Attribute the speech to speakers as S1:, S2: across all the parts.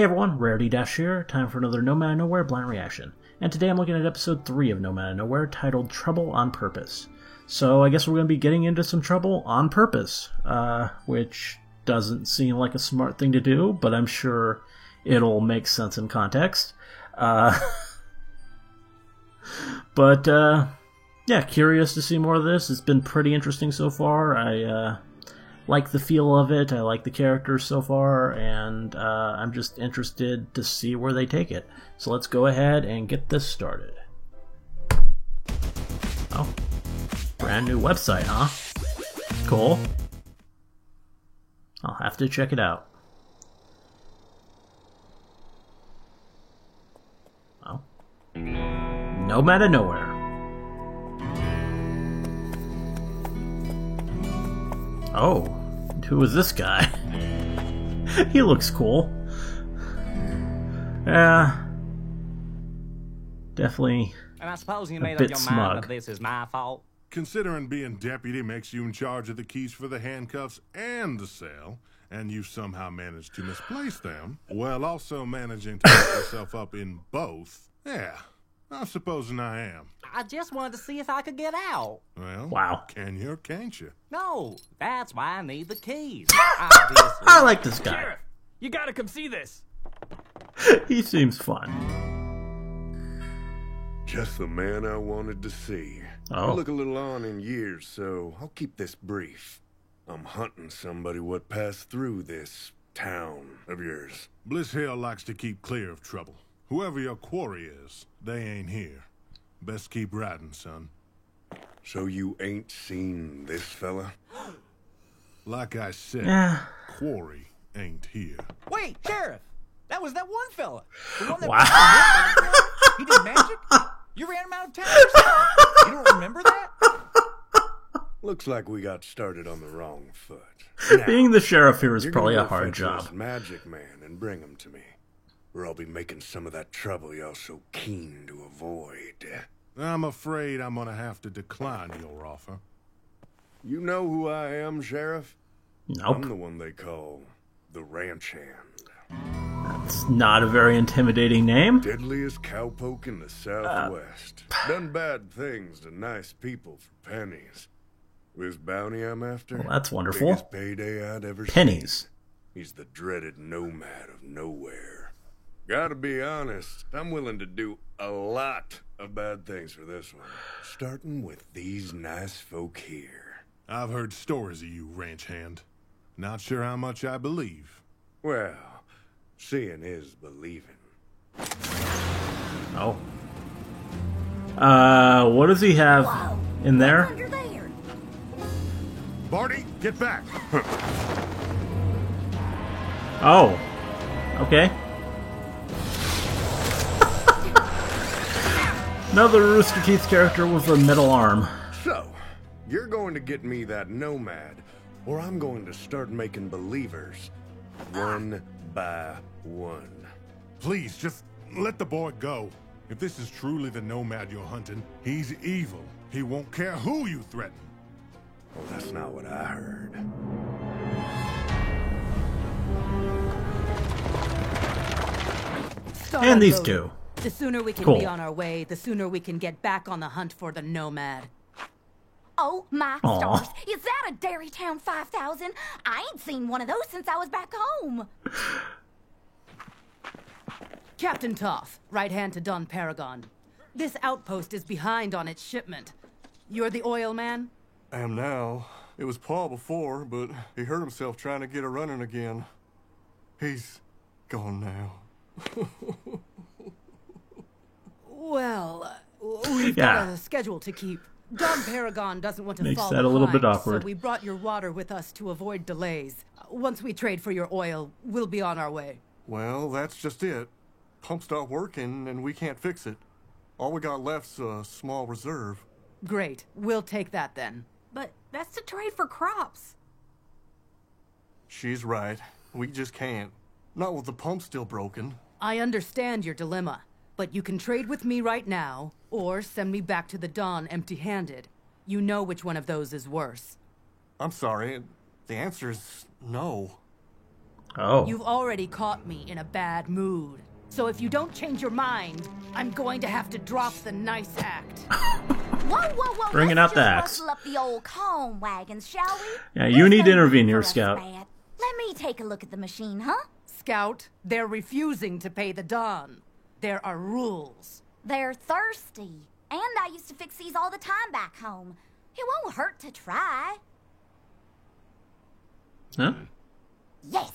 S1: Hey everyone, Rarity Dash here, time for another No Man Nowhere blind reaction. And today I'm looking at episode 3 of No Man Nowhere, titled Trouble on Purpose. So I guess we're going to be getting into some trouble on purpose, which doesn't seem like a smart thing to do, but I'm sure it'll make sense in context. Yeah, curious to see more of this. It's been pretty interesting so far. I like the feel of it, I like the characters so far, and I'm just interested to see where they take it. So let's go ahead and get this started. Oh, brand new website, huh? Cool. I'll have to check it out. Oh. No Matter Nowhere. Oh, who is this guy? He looks cool. Yeah, definitely.
S2: And I suppose you
S1: a
S2: made
S1: bit
S2: up your mind
S1: smug.
S2: that this is my fault.
S3: Considering being deputy makes you in charge of the keys for the handcuffs and the cell, and you somehow managed to misplace them, while also managing to mess yourself up in both, yeah, I'm supposing I am.
S2: I just wanted to see if I could get out.
S3: Well,
S1: Wow.
S3: can you or can't you?
S2: No, that's why I need the keys. Obviously.
S1: I like this guy.
S4: Sheriff, you gotta come see this.
S1: He seems fun.
S5: Just the man I wanted to see.
S1: Oh.
S5: I look a little on in years, so I'll keep this brief. I'm hunting somebody what passed through this town of yours.
S3: Bliss Hill likes to keep clear of trouble. Whoever your quarry is, they ain't here. Best keep riding, son.
S5: So you ain't seen this fella?
S3: Like I said,
S1: Yeah.
S3: quarry ain't here.
S4: Wait, Sheriff, that was that one fella. The one that
S1: Wow.
S4: he did magic? You ran him out of town yourself. You don't remember that?
S5: Looks like we got started on the wrong foot. Now,
S1: Being the sheriff here is
S5: you're
S1: probably
S5: gonna
S1: a
S5: go
S1: hard
S5: fetch
S1: job.
S5: this magic man and bring him to me, or I'll be making some of that trouble y'all so keen to avoid.
S3: I'm afraid I'm gonna have to decline your offer.
S5: You know who I am, Sheriff? I'm the
S1: Nope.
S5: one they call the Ranch Hand.
S1: It's not a very intimidating name.
S5: Deadliest cowpoke in the Southwest. Done bad things to nice people for pennies. This bounty I'm after?
S1: Well, that's wonderful.
S5: Biggest payday I'd ever
S1: Pennies.
S5: seen. He's the dreaded nomad of nowhere. Gotta be honest, I'm willing to do a lot of bad things for this one. Starting with these nice folk here.
S3: I've heard stories of you, ranch hand. Not sure how much I believe.
S5: Well, seeing is believing.
S1: Oh. What does he have in there?
S6: Under there.
S3: Barty, get back!
S1: Oh. Okay. Another Rooster Teeth character with a metal arm.
S5: So, you're going to get me that nomad, or I'm going to start making believers. One by one.
S3: Please, just let the boy go. If this is truly the nomad you're hunting, he's evil. He won't care who you threaten.
S5: Well, that's not what I heard.
S6: Start
S1: And these
S6: unloading.
S1: two.
S6: The sooner we can
S1: Cool.
S6: be on our way, the sooner we can get back on the hunt for the nomad. Oh, my
S1: Aw.
S6: stars. Is that a Dairytown 5000? I ain't seen one of those since I was back home.
S7: Captain Toth, right hand to Don Paragon. This outpost is behind on its shipment. You're the oil man?
S8: Am now. It was Paul before, but he hurt himself trying to get her running again. He's gone now.
S7: Well, we've
S1: Yeah.
S7: got a schedule to keep. Don Paragon doesn't want to
S1: Makes
S7: fall
S1: that a little bit
S7: behind,
S1: awkward.
S7: So we brought your water with us to avoid delays. Once we trade for your oil, we'll be on our way.
S8: Well, that's just it. Pump stopped working, and we can't fix it. All we got left's a small reserve.
S7: Great. We'll take that then.
S6: But that's to trade for crops.
S8: She's right. We just can't. Not with the pump still broken.
S7: I understand your dilemma, but you can trade with me right now, or send me back to the Dawn empty-handed. You know which one of those is worse.
S8: I'm sorry. The answer is no.
S1: Oh.
S7: You've already caught me in a bad mood. So if you don't change your mind, I'm going to have to drop the nice act.
S9: Whoa, whoa, whoa.
S1: Bringing
S9: Let's
S1: out the
S9: just
S1: axe.
S9: rustle up the old calm wagons, shall we?
S1: Yeah, you
S9: This
S1: need to
S9: ain't
S1: intervene
S9: good
S1: here,
S9: for us,
S1: Scout.
S9: Brad. Let me take a look at the machine, huh?
S7: Scout, they're refusing to pay the Don. There are rules.
S9: They're thirsty. And I used to fix these all the time back home. It won't hurt to try.
S1: Huh?
S9: Yes.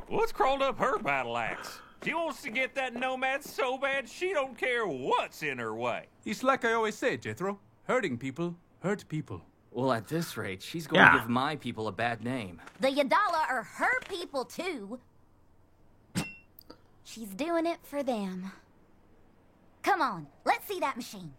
S10: What's crawled up her battle axe? She wants to get that nomad so bad she don't care what's in her way.
S11: It's like I always say, Jethro. Hurting people hurt people.
S12: Well, at this rate, she's going
S1: Yeah.
S12: to give my people a bad name.
S9: The Yadala are her people, too. She's doing it for them. Come on, let's see that machine.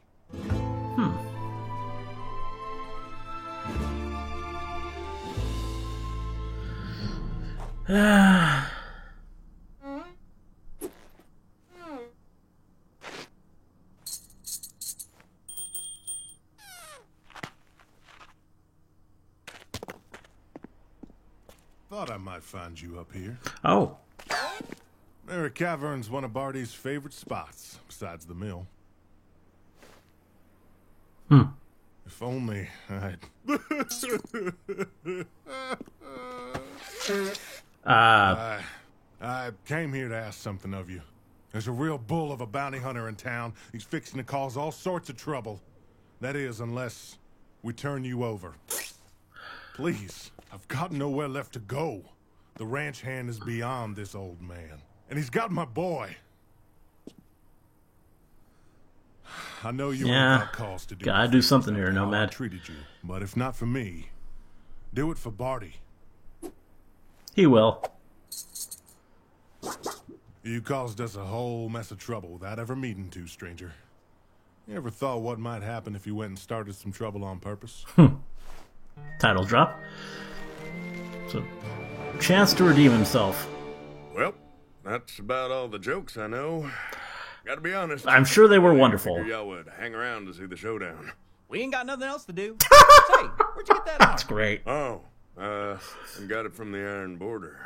S3: Thought I might find you up here.
S1: Oh.
S3: Mary Cavern's one of Barty's favorite spots, besides the mill. If only I'd... I came here to ask something of you. There's a real bull of a bounty hunter in town. He's fixing to cause all sorts of trouble. That is, unless we turn you over. Please, I've got nowhere left to go. The ranch hand is beyond this old man. And he's got my boy. I know you
S1: Yeah.
S3: ain't got cause to do
S1: Gotta
S3: with
S1: do
S3: things
S1: something
S3: after
S1: here,
S3: how I
S1: Nomad.
S3: treated you. But if not for me, do it for Barty.
S1: He will.
S3: You caused us a whole mess of trouble without ever meeting to, stranger. You ever thought what might happen if you went and started some trouble on purpose?
S1: Title drop. So, chance to redeem himself.
S5: Well, that's about all the jokes I know. Gotta be honest.
S1: I'm sure they were wonderful.
S5: Figure y'all would hang around to see the showdown.
S4: We ain't got nothing else to do. Say, where'd you get that
S1: That's
S4: arm?
S1: great.
S5: Oh, I got it from the Iron Border.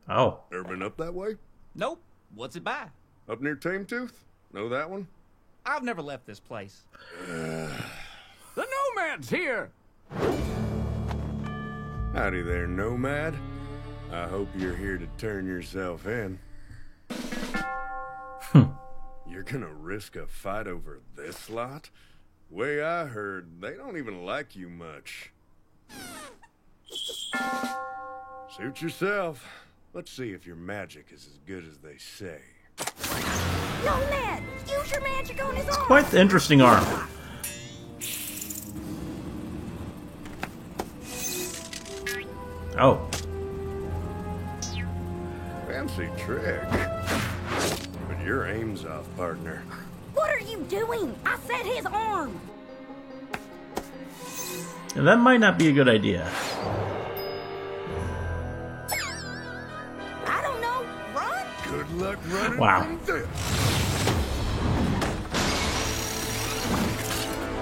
S1: Oh.
S5: Ever been up that way?
S4: Nope. What's it by?
S5: Up near Tame Tooth? Know that one?
S4: I've never left this place.
S11: The Nomad's here!
S5: Howdy there, Nomad. I hope you're here to turn yourself in. You're gonna risk a fight over this lot? Way I heard, they don't even like you much. Suit yourself. Let's see if your magic is as good as they say.
S9: Nomad, use your magic on his arm.
S1: Quite the interesting arm. Oh.
S5: Fancy trick. But your aim's off, partner.
S9: What are you doing? I said his arm.
S1: And that might not be a good idea.
S9: I don't know. Run?
S5: Good luck running
S1: Wow.
S5: from this.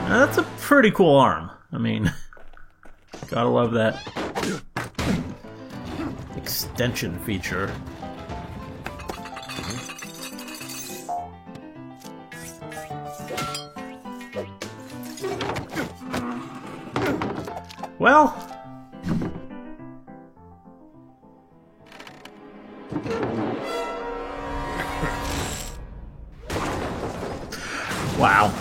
S1: Now, that's a pretty cool arm. I mean, gotta love that extension feature. Well, wow.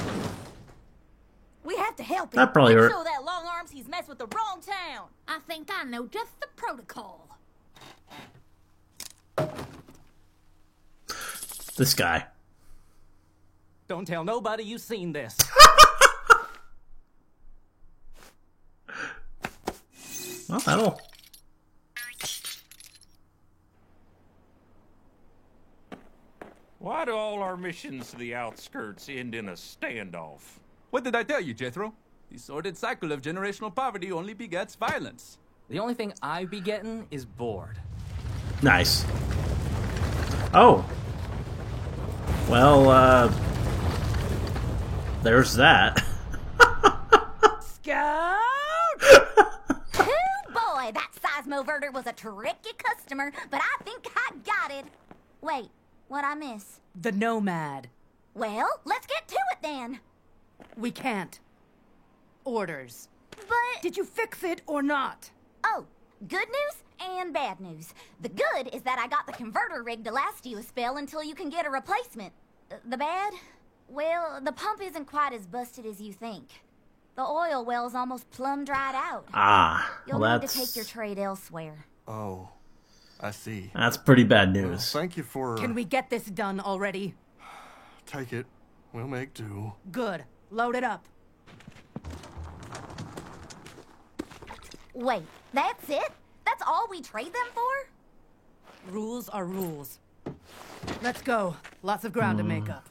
S9: We have to help him.
S1: That probably hurt.
S9: Show that long arms he's messed with the wrong town. I think I know just the protocol.
S1: This guy.
S4: Don't tell nobody you seen this.
S1: Well, that'll...
S10: Why do all our missions to the outskirts end in a standoff?
S11: What did I tell you, Jethro? The sordid cycle of generational poverty only begets violence.
S12: The only thing I be getting is bored.
S1: Nice. Oh. Well, there's that.
S9: Scout! Oh boy, that Moverter was a tricky customer, but I think I got it. Wait, what'd I miss?
S7: The Nomad.
S9: Well, let's get to it then.
S7: We can't. Orders.
S9: But...
S7: Did you fix it or not?
S9: Oh, good news and bad news. The good is that I got the converter rigged to last you a spell until you can get a replacement. The bad? Well, the pump isn't quite as busted as you think. The oil well's almost plumb dried out. You'll need to take your trade elsewhere.
S8: Oh, I see.
S1: That's pretty bad news.
S8: Thank you for...
S7: Can we get this done already?
S8: Take it. We'll make do.
S7: Good. Load it up.
S9: Wait, that's it? That's all we trade them for?
S7: Rules are rules. Let's go. Lots of ground to make up.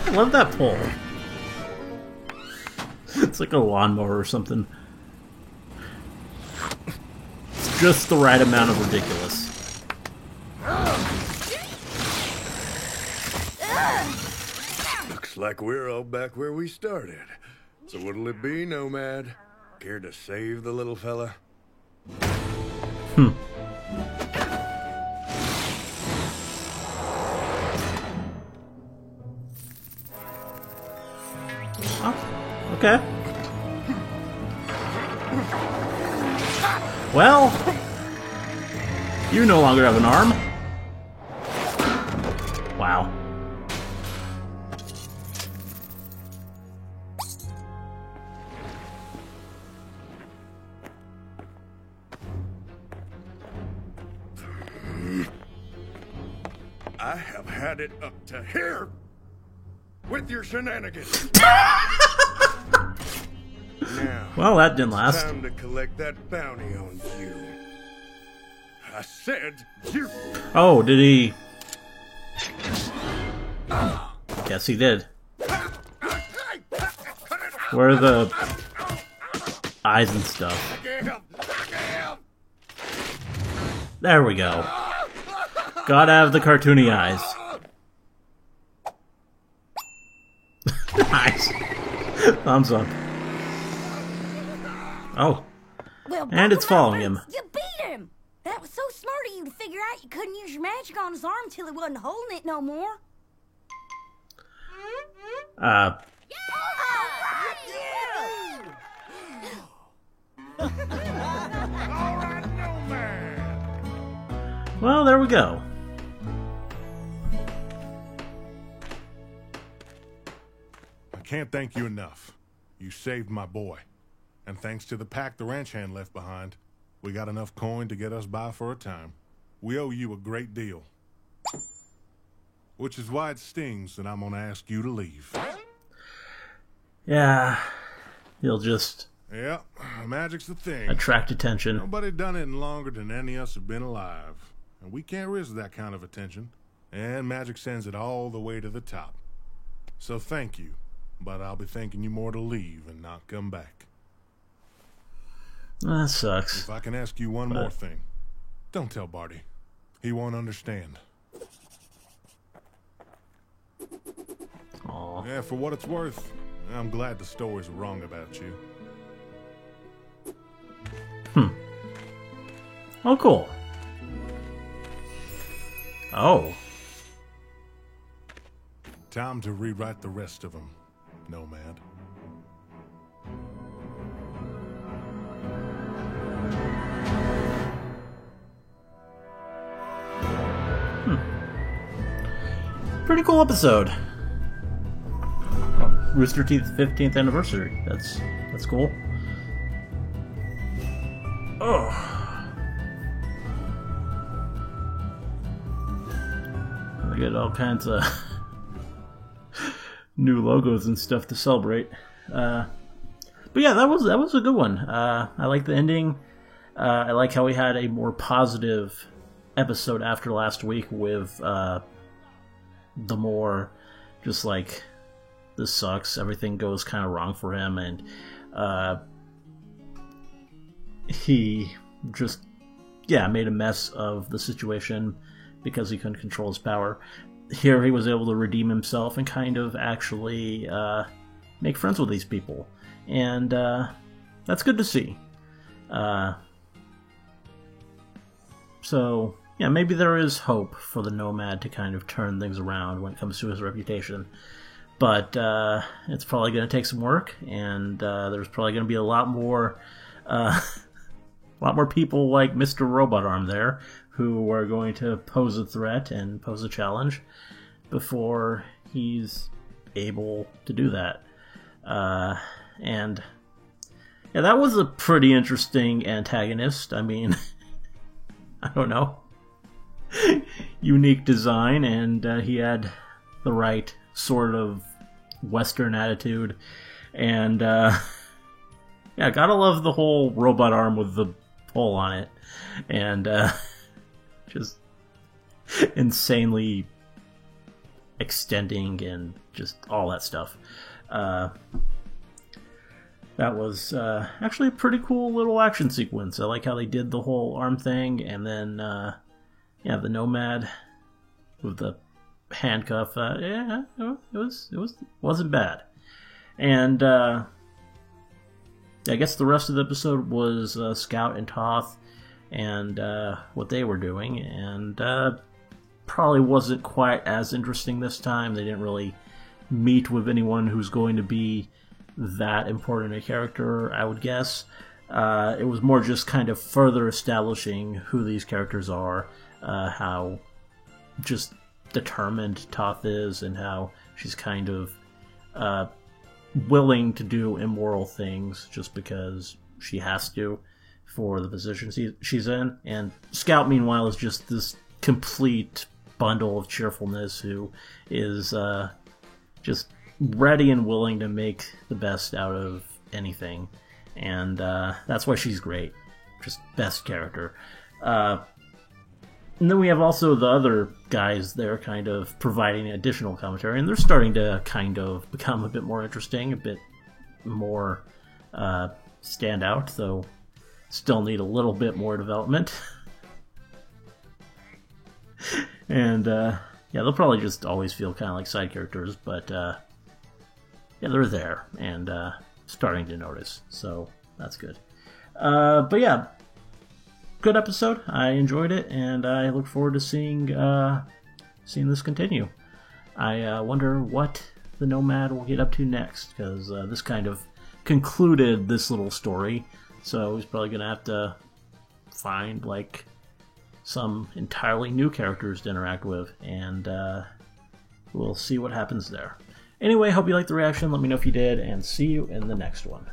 S1: I love that pole. It's like a lawnmower or something. It's just the right amount of ridiculous.
S5: Looks like we're all back where we started. So what'll it be, Nomad? Care to save the little fella?
S1: Oh, okay. Well, you no longer have an arm. Wow.
S5: I have had it up to here with your shenanigans. Now,
S1: Well, that didn't last.
S5: time to collect that bounty on you. I said you.
S1: Oh, did he? Guess he did. Where are the eyes and stuff? There we go. Gotta have the cartoony eyes. Nice. Thumbs up. Oh.
S13: Well,
S1: And it's following him.
S13: You beat him! That was so smart of you to figure out you couldn't use your magic on his arm till he wasn't holding it no more.
S1: Well, there we go.
S3: I can't thank you enough. You saved my boy. And thanks to the pack the ranch hand left behind, we got enough coin to get us by for a time. We owe you a great deal. Which is why it stings that I'm gonna ask you to leave.
S1: Yeah. He'll just
S3: Yeah, magic's the thing.
S1: attract attention.
S3: Nobody done it in longer than any of us have been alive. And we can't risk that kind of attention. And magic sends it all the way to the top. So thank you. But I'll be thanking you more to leave and not come back.
S1: That sucks.
S3: If I can ask you one more thing. Don't tell Barty. He won't understand.
S1: Aw.
S3: Yeah, for what it's worth, I'm glad the stories were wrong about you.
S1: Oh, cool. Oh.
S3: Time to rewrite the rest of them, Nomad.
S1: Pretty cool episode. Oh, Rooster Teeth 15th anniversary. That's cool. Oh. I get all kinds of new logos and stuff to celebrate. But yeah, that was a good one. I like the ending. I like how we had a more positive episode after last week with the more just like, this sucks, everything goes kind of wrong for him, and he just made a mess of the situation, because he couldn't control his power. Here he was able to redeem himself and kind of actually make friends with these people. And that's good to see. So, yeah, maybe there is hope for the Nomad to kind of turn things around when it comes to his reputation. But it's probably going to take some work, and there's probably going to be a lot more people like Mr. Robot Arm there who are going to pose a threat and pose a challenge before he's able to do that. And yeah, that was a pretty interesting antagonist. I mean, I don't know. Unique design, and he had the right sort of Western attitude. And yeah, gotta love the whole robot arm with the pole on it. And just insanely extending and just all that stuff. That was actually a pretty cool little action sequence. I like how they did the whole arm thing, and then yeah, the Nomad with the handcuff. Yeah, it wasn't bad. And I guess the rest of the episode was Scout and Toth and what they were doing, and probably wasn't quite as interesting this time. They didn't really meet with anyone who's going to be that important a character, I would guess. It was more just kind of further establishing who these characters are, how just determined Toth is, and how she's kind of willing to do immoral things just because she has to for the position she's in. And Scout, meanwhile, is just this complete bundle of cheerfulness who is just ready and willing to make the best out of anything. And that's why she's great. Just best character. And then we have also the other guys there kind of providing additional commentary, and they're starting to kind of become a bit more interesting, a bit more stand out, though still need a little bit more development. And yeah, they'll probably just always feel kind of like side characters, but yeah, they're there and starting to notice, so that's good. But yeah, good episode. I enjoyed it, and I look forward to seeing this continue. I wonder what the Nomad will get up to next, because this kind of concluded this little story, so he's probably going to have to find like some entirely new characters to interact with, and we'll see what happens there. Anyway, hope you liked the reaction. Let me know if you did, and see you in the next one.